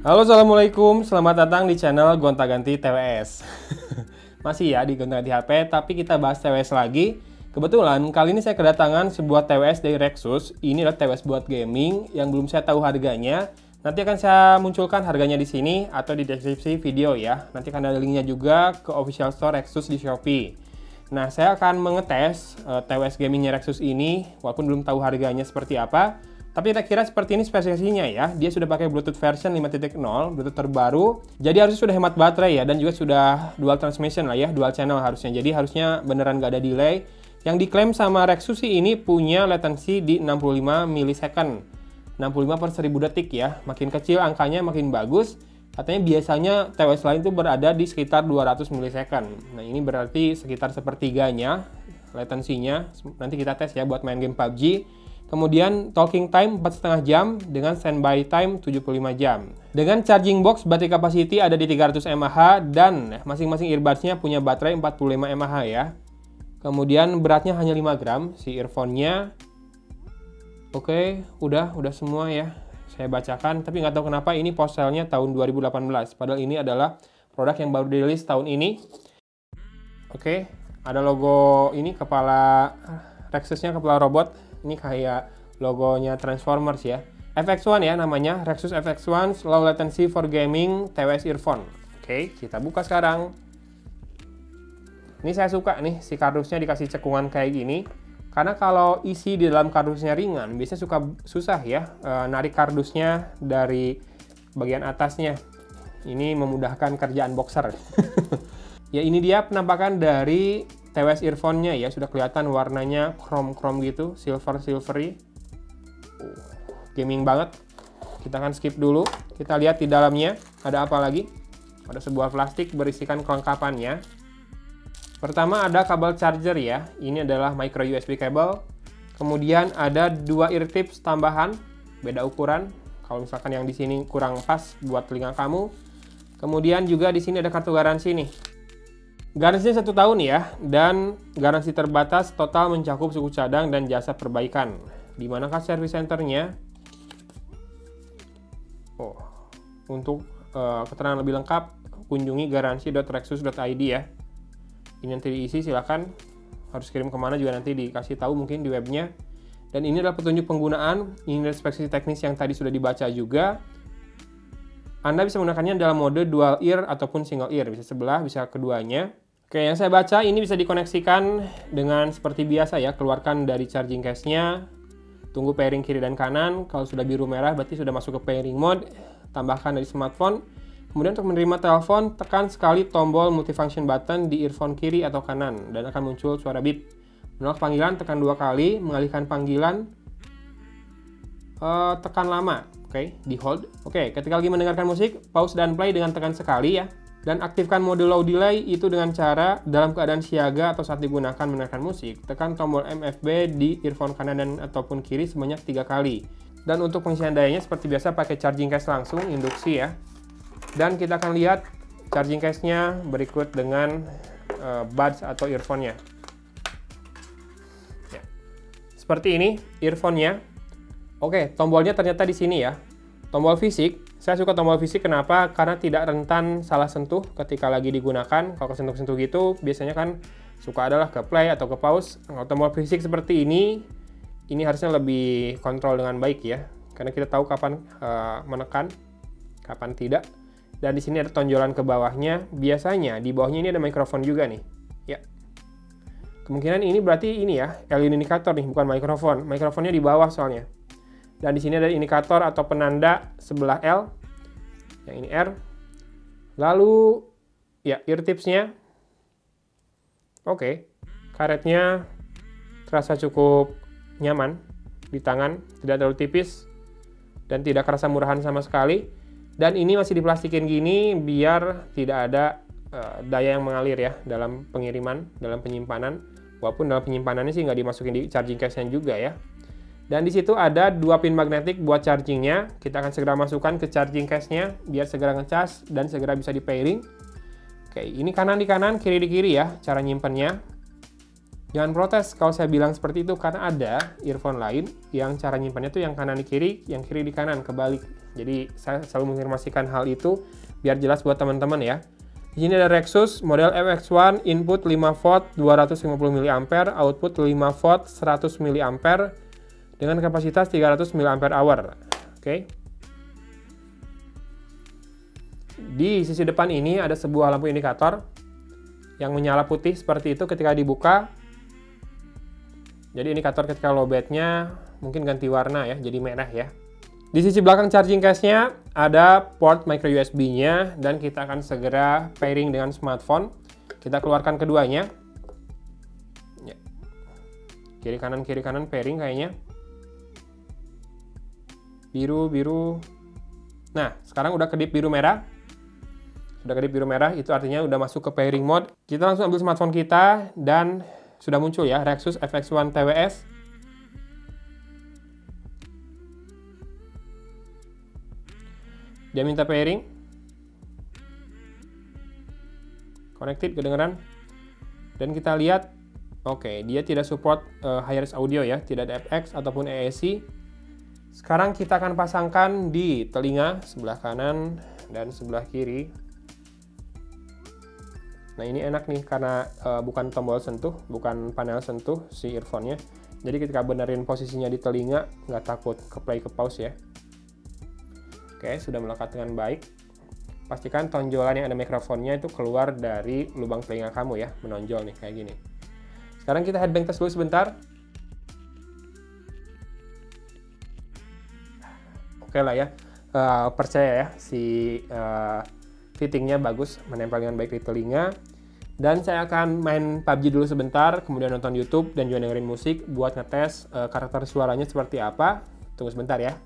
Halo, assalamualaikum. Selamat datang di channel Gonta-Ganti TWS. Masih ya di Gonta-Ganti HP, tapi kita bahas TWS lagi. Kebetulan kali ini saya kedatangan sebuah TWS dari Rexus. Ini adalah TWS buat gaming yang belum saya tahu harganya. Nanti akan saya munculkan harganya di sini atau di deskripsi video ya. Nanti akan ada linknya juga ke official store Rexus di Shopee. Nah, saya akan mengetes TWS gamingnya Rexus ini, walaupun belum tahu harganya seperti apa. Tapi kira-kira seperti ini spesifikasinya ya. Dia sudah pakai Bluetooth version 5.0, Bluetooth terbaru. Jadi harusnya sudah hemat baterai ya, dan juga sudah dual transmission lah ya, dual channel harusnya. Jadi harusnya beneran nggak ada delay. Yang diklaim sama Rexus sih ini punya latency di 65 millisecond. 65 per 1000 detik ya. Makin kecil angkanya makin bagus. Katanya biasanya TWS lain itu berada di sekitar 200 millisecond. Nah, ini berarti sekitar sepertiganya latensinya. Nanti kita tes ya buat main game PUBG. Kemudian talking time 4,5 jam dengan standby time 75 jam. Dengan charging box baterai capacity ada di 300 mAh dan masing-masing earbuds-nya punya baterai 45 mAh ya. Kemudian beratnya hanya 5 gram si earphone-nya. Oke, udah semua ya. Saya bacakan, tapi nggak tahu kenapa ini post sale-nya tahun 2018. Padahal ini adalah produk yang baru dirilis tahun ini. Oke, ada logo ini kepala Rexus-nya, kepala robot. Ini kayak logonya Transformers ya. FX1 ya namanya, Rexus FX1 Low Latency for Gaming TWS Earphone. Oke, kita buka sekarang. Ini saya suka nih, si kardusnya dikasih cekungan kayak gini. Karena kalau isi di dalam kardusnya ringan, biasanya susah ya narik kardusnya dari bagian atasnya. Ini memudahkan kerjaan boxer. Ya, ini dia penampakan dari TWS earphone-nya ya, sudah kelihatan warnanya chrome gitu, silvery. Gaming banget. Kita akan skip dulu. Kita lihat di dalamnya ada apa lagi. Ada sebuah plastik berisikan kelengkapannya. Pertama ada kabel charger ya. Ini adalah micro USB cable. Kemudian ada 2 ear tips tambahan, beda ukuran. Kalau misalkan yang di sini kurang pas buat telinga kamu. Kemudian juga di sini ada kartu garansi nih. Garansinya 1 tahun ya, dan garansi terbatas total mencakup suku cadang dan jasa perbaikan. Di manakah service centernya? Untuk keterangan lebih lengkap, kunjungi garansi.rexus.id ya. Ini nanti diisi, silakan. Harus kirim kemana juga nanti dikasih tahu mungkin di webnya. Dan ini adalah petunjuk penggunaan, ini adalah spesifikasi teknis yang tadi sudah dibaca juga. Anda bisa menggunakannya dalam mode dual ear ataupun single ear, bisa sebelah, bisa keduanya. Oke, yang saya baca ini bisa dikoneksikan dengan seperti biasa ya, keluarkan dari charging case-nya, tunggu pairing kiri dan kanan, kalau sudah biru merah berarti sudah masuk ke pairing mode, tambahkan dari smartphone. Kemudian untuk menerima telepon, tekan sekali tombol multifunction button di earphone kiri atau kanan, dan akan muncul suara beep. Menolak panggilan, tekan 2 kali, mengalihkan panggilan, tekan lama. Oke, di hold. Oke, ketika lagi mendengarkan musik, pause dan play dengan tekan sekali ya. Dan aktifkan mode low delay itu dengan cara dalam keadaan siaga atau saat digunakan mendengarkan musik, tekan tombol MFB di earphone kanan dan ataupun kiri sebanyak 3 kali. Dan untuk pengisian dayanya seperti biasa pakai charging case langsung, induksi ya. Dan kita akan lihat charging case-nya berikut dengan buds atau earphone-nya. Ya. Seperti ini earphone-nya. Oke, tombolnya ternyata di sini ya. Tombol fisik, saya suka tombol fisik kenapa? Karena tidak rentan salah sentuh ketika lagi digunakan. Kalau kesentuh-sentuh gitu, biasanya kan suka adalah ke play atau ke pause. Kalau tombol fisik seperti ini harusnya lebih kontrol dengan baik ya. Karena kita tahu kapan menekan, kapan tidak. Dan di sini ada tonjolan ke bawahnya. Biasanya di bawahnya ini ada mikrofon juga nih. Ya. Kemungkinan ini berarti ini ya, LED indikator nih, bukan mikrofon. Mikrofonnya di bawah soalnya. Dan di sini ada indikator atau penanda sebelah L. Yang ini R. Lalu ya ear tipsnya. Oke. Karetnya terasa cukup nyaman di tangan, tidak terlalu tipis dan tidak kerasa murahan sama sekali. Dan ini masih diplastikin gini biar tidak ada daya yang mengalir ya dalam pengiriman, dalam penyimpanan. Walaupun dalam penyimpanannya sih nggak dimasukin di charging case-nya juga ya. Dan di situ ada 2 pin magnetik buat chargingnya. Kita akan segera masukkan ke charging case-nya biar segera ngecas dan segera bisa di pairing. Oke, ini kanan di kanan, kiri di kiri ya cara nyimpennya. Jangan protes kalau saya bilang seperti itu, karena ada earphone lain yang cara nyimpannya tuh yang kanan di kiri, yang kiri di kanan, kebalik. Jadi saya selalu menginformasikan hal itu biar jelas buat teman-teman ya. Di sini ada Rexus model FX1, input 5 volt 250 mAh, output 5 volt 100 mAh dengan kapasitas 300 mAh. Oke. Di sisi depan ini ada sebuah lampu indikator yang menyala putih seperti itu ketika dibuka. Jadi indikator ketika lowbatnya mungkin ganti warna ya, jadi merah ya. Di sisi belakang charging case-nya ada port micro USB-nya dan kita akan segera pairing dengan smartphone. Kita keluarkan keduanya. Ya. Kiri kanan pairing kayaknya. Biru. Nah, sekarang udah kedip biru merah. Sudah kedip biru merah, itu artinya udah masuk ke pairing mode. Kita langsung ambil smartphone kita dan sudah muncul ya, Rexus FX1 TWS. Dia minta pairing. Connected, kedengeran. Dan kita lihat, oke, dia tidak support high-res audio ya, tidak ada FX ataupun AAC. Sekarang kita akan pasangkan di telinga sebelah kanan dan sebelah kiri. Nah ini enak nih karena bukan tombol sentuh, bukan panel sentuh si earphone-nya. Jadi ketika benerin posisinya di telinga, nggak takut ke play ke pause ya. Oke, sudah melekat dengan baik. Pastikan tonjolan yang ada mikrofonnya itu keluar dari lubang telinga kamu ya, menonjol nih kayak gini. Sekarang kita headbang test dulu sebentar. Oke lah ya, percaya ya si fittingnya bagus, menempel dengan baik di telinga. Dan saya akan main PUBG dulu sebentar, kemudian nonton YouTube dan juga dengerin musik buat ngetes karakter suaranya seperti apa. Tunggu sebentar ya.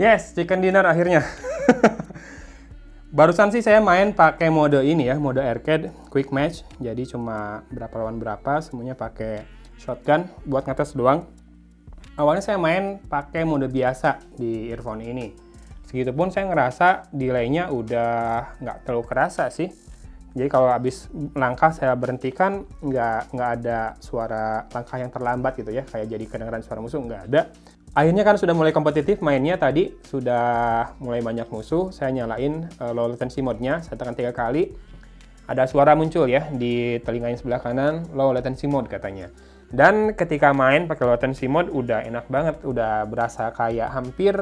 Yes, chicken dinner akhirnya. Barusan sih saya main pakai mode ini ya, mode arcade quick match. Jadi cuma berapa lawan berapa, semuanya pakai shotgun buat ngetes doang. Awalnya saya main pakai mode biasa di earphone ini. Segitupun saya ngerasa delay-nya udah nggak terlalu kerasa sih. Jadi kalau habis langkah saya berhentikan, nggak ada suara langkah yang terlambat gitu ya, kayak jadi kedengaran suara musuh, nggak ada. Akhirnya kan sudah mulai kompetitif mainnya tadi, sudah mulai banyak musuh, saya nyalain low latency mode-nya, saya tekan 3 kali. Ada suara muncul ya di telinga yang sebelah kanan, low latency mode katanya. Dan ketika main pakai low latency mode udah enak banget, udah berasa kayak hampir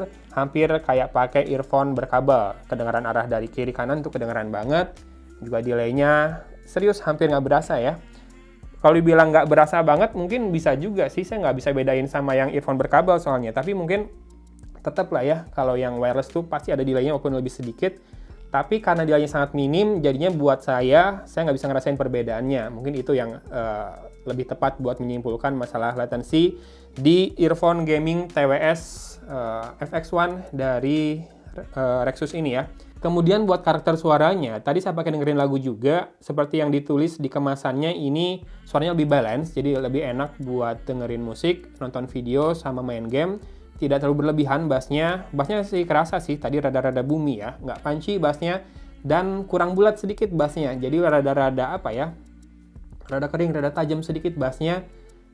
kayak pakai earphone berkabel. Kedengaran arah dari kiri kanan tuh kedengaran banget. Juga delay-nya serius hampir nggak berasa ya. Kalau dibilang nggak berasa banget, mungkin bisa juga sih. Saya nggak bisa bedain sama yang earphone berkabel soalnya. Tapi mungkin tetap lah ya, kalau yang wireless tuh pasti ada delay-nya walaupun lebih sedikit. Tapi karena delay-nya sangat minim, jadinya buat saya nggak bisa ngerasain perbedaannya. Mungkin itu yang lebih tepat buat menyimpulkan masalah latency di earphone gaming TWS FX1 dari Rexus ini ya. Kemudian buat karakter suaranya, tadi saya pakai dengerin lagu juga, seperti yang ditulis di kemasannya ini suaranya lebih balance, jadi lebih enak buat dengerin musik, nonton video, sama main game. Tidak terlalu berlebihan bassnya sih kerasa sih, tadi rada-rada bumi ya, nggak punchy bassnya, dan kurang bulat sedikit bassnya, jadi rada-rada apa ya, rada kering, rada tajam sedikit bassnya,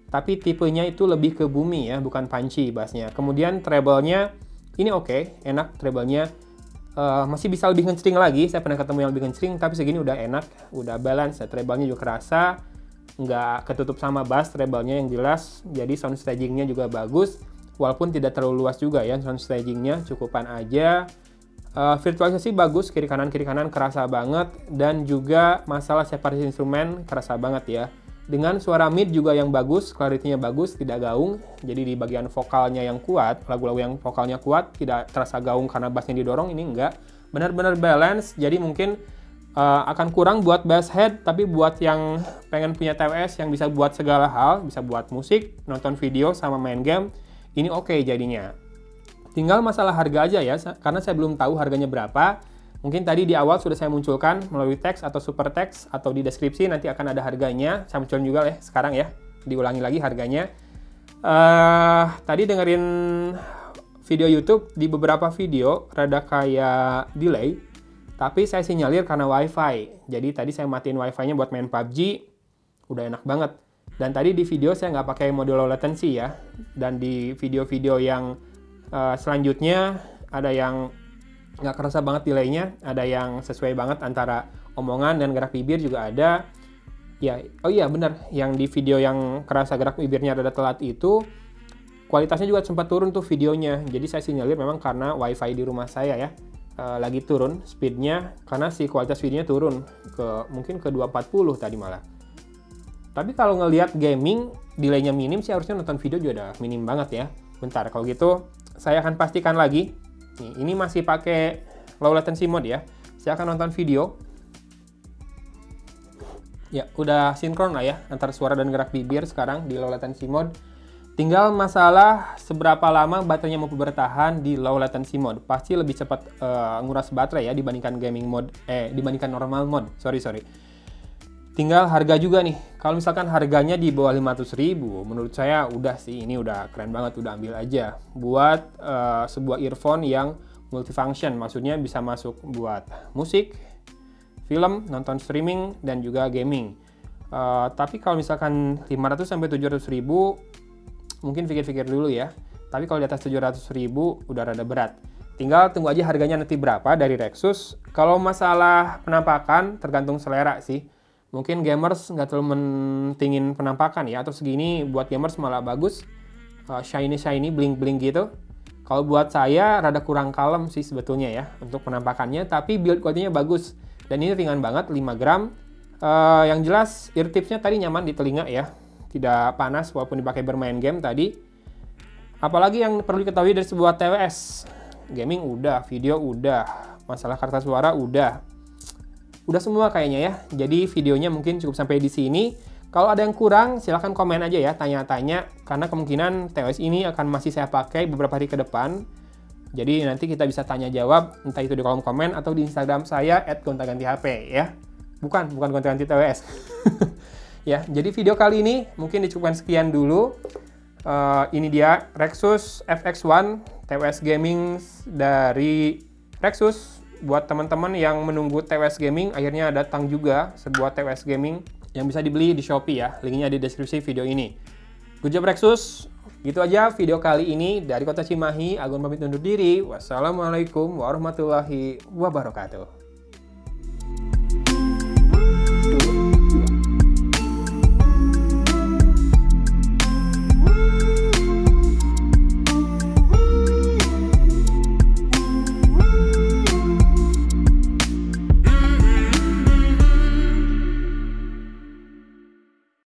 tapi tipenya itu lebih ke bumi ya, bukan punchy bassnya. Kemudian treble-nya, ini oke, enak treble-nya. Masih bisa lebih ngencring lagi, saya pernah ketemu yang lebih ngencring, tapi segini udah enak, udah balance, treble-nya juga kerasa, nggak ketutup sama bass, treble-nya yang jelas, jadi sound staging-nya juga bagus, walaupun tidak terlalu luas juga ya, sound staging-nya cukupan aja. Virtualisasi bagus, kiri kanan kerasa banget, dan juga masalah separasi instrumen kerasa banget ya. Dengan suara mid juga yang bagus, clarity-nya bagus, tidak gaung. Jadi di bagian vokalnya yang kuat, lagu-lagu yang vokalnya kuat, tidak terasa gaung karena bassnya didorong, ini enggak. Benar-benar balance, jadi mungkin akan kurang buat bass head, tapi buat yang pengen punya TWS yang bisa buat segala hal, bisa buat musik, nonton video, sama main game, ini oke jadinya. Tinggal masalah harga aja ya, karena saya belum tahu harganya berapa. Mungkin tadi di awal sudah saya munculkan melalui teks atau super teks, atau di deskripsi nanti akan ada harganya. Saya munculkan juga ya sekarang ya, diulangi lagi harganya. Tadi dengerin video YouTube, di beberapa video rada kayak delay, tapi saya sinyalir karena wifi. Jadi tadi saya matiin wifi-nya buat main PUBG, udah enak banget. Dan tadi di video saya nggak pakai mode low latency ya. Dan di video-video yang selanjutnya ada yang nggak kerasa banget delaynya, ada yang sesuai banget antara omongan dan gerak bibir juga ada. Ya, oh iya benar, yang di video yang kerasa gerak bibirnya rada telat itu kualitasnya juga sempat turun tuh videonya. Jadi saya sinyalir memang karena wifi di rumah saya ya lagi turun speednya, karena si kualitas videonya turun mungkin ke 240 tadi malah. Tapi kalau ngelihat gaming delaynya minim sih, harusnya nonton video juga udah minim banget ya. Bentar, kalau gitu saya akan pastikan lagi. Nih, ini masih pakai low latency mode ya. Saya akan nonton video. Ya, udah sinkron lah ya antara suara dan gerak bibir sekarang di low latency mode. Tinggal masalah seberapa lama baterainya mampu bertahan di low latency mode. Pasti lebih cepat nguras baterai ya dibandingkan gaming mode, dibandingkan normal mode. Sorry. Tinggal harga juga nih. Kalau misalkan harganya di bawah 500.000, menurut saya udah sih, ini udah keren banget, udah ambil aja. Buat sebuah earphone yang multifunction, maksudnya bisa masuk buat musik, film, nonton streaming, dan juga gaming. Tapi kalau misalkan 500-700.000, mungkin pikir-pikir dulu ya. Tapi kalau di atas 700.000 udah rada berat. Tinggal tunggu aja harganya nanti berapa dari Rexus. Kalau masalah penampakan tergantung selera sih. Mungkin gamers nggak terlalu mentingin penampakan ya, atau segini buat gamers malah bagus, shiny, bling-bling gitu. Kalau buat saya rada kurang kalem sih sebetulnya ya untuk penampakannya, tapi build quality-nya bagus. Dan ini ringan banget, 5 gram. Yang jelas ear tips-nya tadi nyaman di telinga ya, tidak panas walaupun dipakai bermain game tadi. Apalagi yang perlu diketahui dari sebuah TWS, gaming udah, video udah, masalah kartu suara udah semua kayaknya ya. Jadi videonya mungkin cukup sampai di sini. Kalau ada yang kurang silahkan komen aja ya, tanya-tanya, karena kemungkinan TWS ini akan masih saya pakai beberapa hari ke depan. Jadi nanti kita bisa tanya jawab, entah itu di kolom komen atau di Instagram saya @gonta-ganti-hp ya. Bukan gonta-ganti TWS. Ya, jadi video kali ini mungkin dicukupkan sekian dulu. Ini dia Rexus FX1 TWS gaming dari Rexus. Buat teman-teman yang menunggu TWS gaming, akhirnya datang juga sebuah TWS gaming yang bisa dibeli di Shopee ya. Linknya di deskripsi video ini. Good job Rexus. Gitu aja video kali ini dari Kota Cimahi. Agun pamit undur diri. Wassalamualaikum warahmatullahi wabarakatuh.